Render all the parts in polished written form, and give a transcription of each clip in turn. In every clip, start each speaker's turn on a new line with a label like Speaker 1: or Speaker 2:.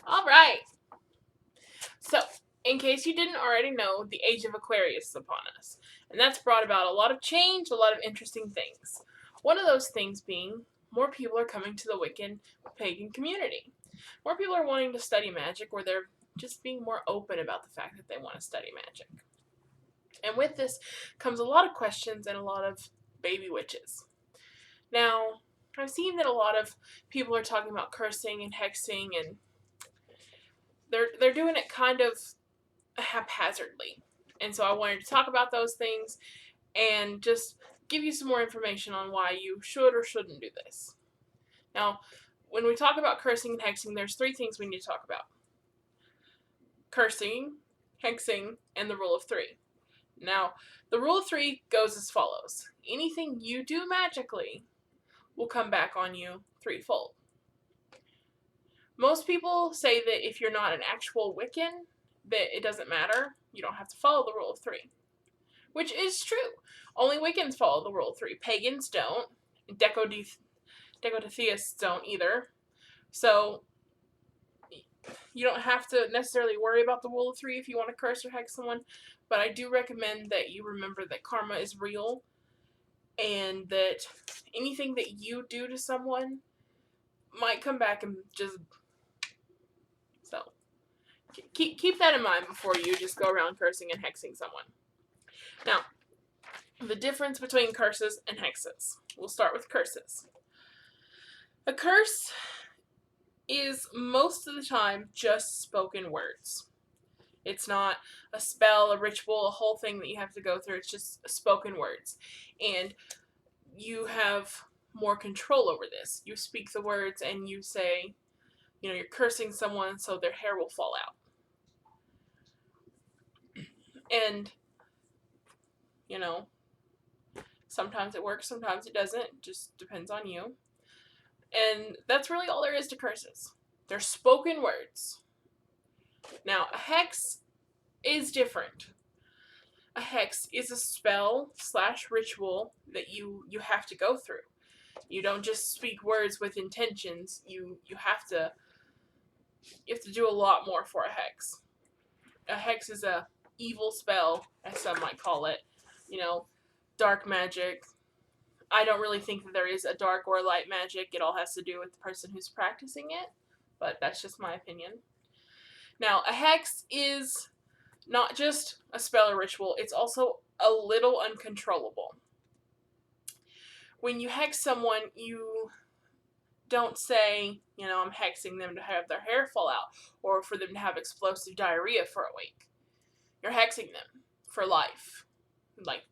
Speaker 1: Alright, so in case you didn't already know, the age of Aquarius is upon us. And that's brought about a lot of change, a lot of interesting things. One of those things being more people are coming to the Wiccan pagan community. More people are wanting to study magic, or they're just being more open about the fact that they want to study magic. And with this comes a lot of questions and a lot of baby witches. Now, I've seen that a lot of people are talking about cursing and hexing, and they're doing it kind of haphazardly. And so I wanted to talk about those things and just give you some more information on why you should or shouldn't do this. Now, when we talk about cursing and hexing, there's three things we need to talk about: cursing, hexing, and the rule of three. Now, the rule of three goes as follows: anything you do magically will come back on you threefold. Most people say that if you're not an actual Wiccan, that it doesn't matter. You don't have to follow the rule of three, which is true. Only Wiccans follow the rule of three. Pagans don't. Decotitheists don't either. So you don't have to necessarily worry about the rule of three if you want to curse or hex someone, but I do recommend that you remember that karma is real and that anything that you do to someone might come back and just... So keep that in mind before you just go around cursing and hexing someone. Now, the difference between curses and hexes. We'll start with curses. A curse is most of the time just spoken words. It's not a spell, a ritual, a whole thing that you have to go through. It's just spoken words. And you have more control over this. You speak the words and you say, you're cursing someone so their hair will fall out. And, sometimes it works, sometimes it doesn't. It just depends on you. And that's really all there is to curses. They're spoken words. Now, a hex is different. A hex is a spell / ritual that you have to go through. You don't just speak words with intentions. You have to do a lot more for a hex. A hex is a evil spell, as some might call it. Dark magic. I don't really think that there is a dark or light magic. It all has to do with the person who's practicing it, but that's just my opinion. Now, a hex is not just a spell or ritual, it's also a little uncontrollable. When you hex someone, you don't say, I'm hexing them to have their hair fall out or for them to have explosive diarrhea for a week. You're hexing them for life. Like,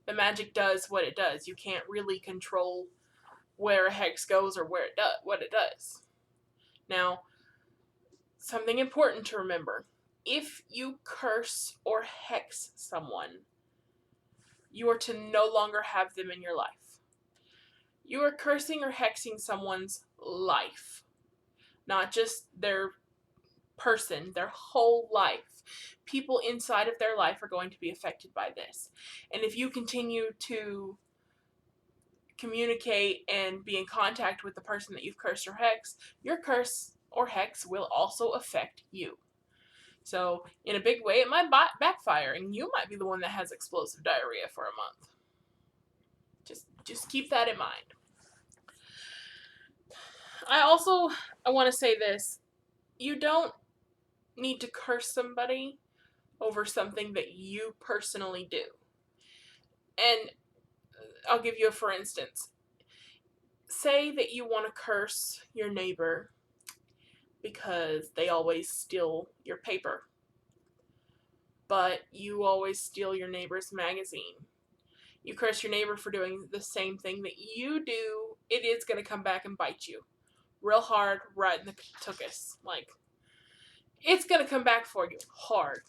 Speaker 1: the magic does what it does. You can't really control where a hex goes or what it does. Now, something important to remember: if you curse or hex someone, you are to no longer have them in your life. You are cursing or hexing someone's life, not just their person, their whole life. People inside of their life are going to be affected by this. And if you continue to communicate and be in contact with the person that you've cursed or hexed, your curse or hex will also affect you. So, in a big way, it might backfire, and you might be the one that has explosive diarrhea for a month. Just keep that in mind. I want to say this: you don't need to curse somebody over something that you personally do. And I'll give you a for instance. Say that you want to curse your neighbor because they always steal your paper, but you always steal your neighbor's magazine. You curse your neighbor for doing the same thing that you do, it is going to come back and bite you real hard, right in the tuchus. Like, it's going to come back for you hard.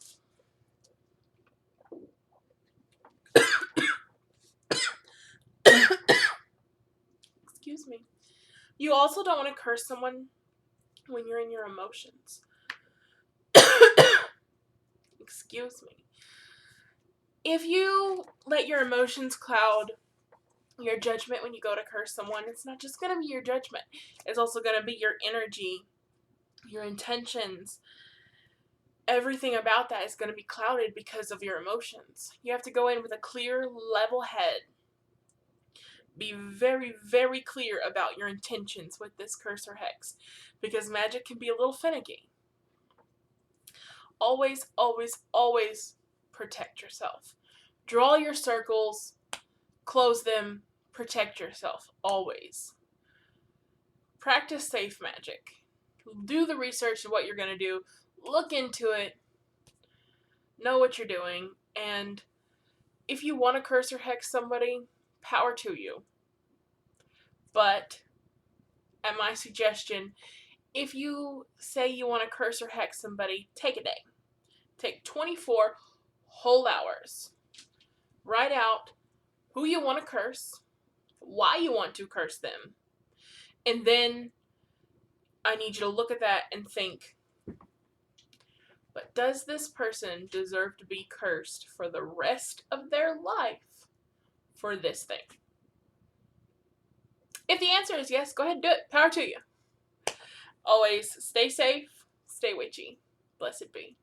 Speaker 1: Excuse me. You also don't want to curse someone when you're in your emotions. Excuse me. If you let your emotions cloud your judgment when you go to curse someone, it's not just going to be your judgment. It's also going to be your energy your intentions, everything about that is going to be clouded because of your emotions. You have to go in with a clear, level head. Be very, very clear about your intentions with this curse or hex, because magic can be a little finicky. Always, always, always protect yourself. Draw your circles, close them, protect yourself, always. Practice safe magic. Do the research of what you're going to do, look into it, know what you're doing, and if you want to curse or hex somebody, power to you. But, at my suggestion, if you say you want to curse or hex somebody, take a day. Take 24 whole hours. Write out who you want to curse, why you want to curse them, and then I need you to look at that and think, but does this person deserve to be cursed for the rest of their life for this thing? If the answer is yes, go ahead and do it. Power to you. Always stay safe, stay witchy. Blessed be.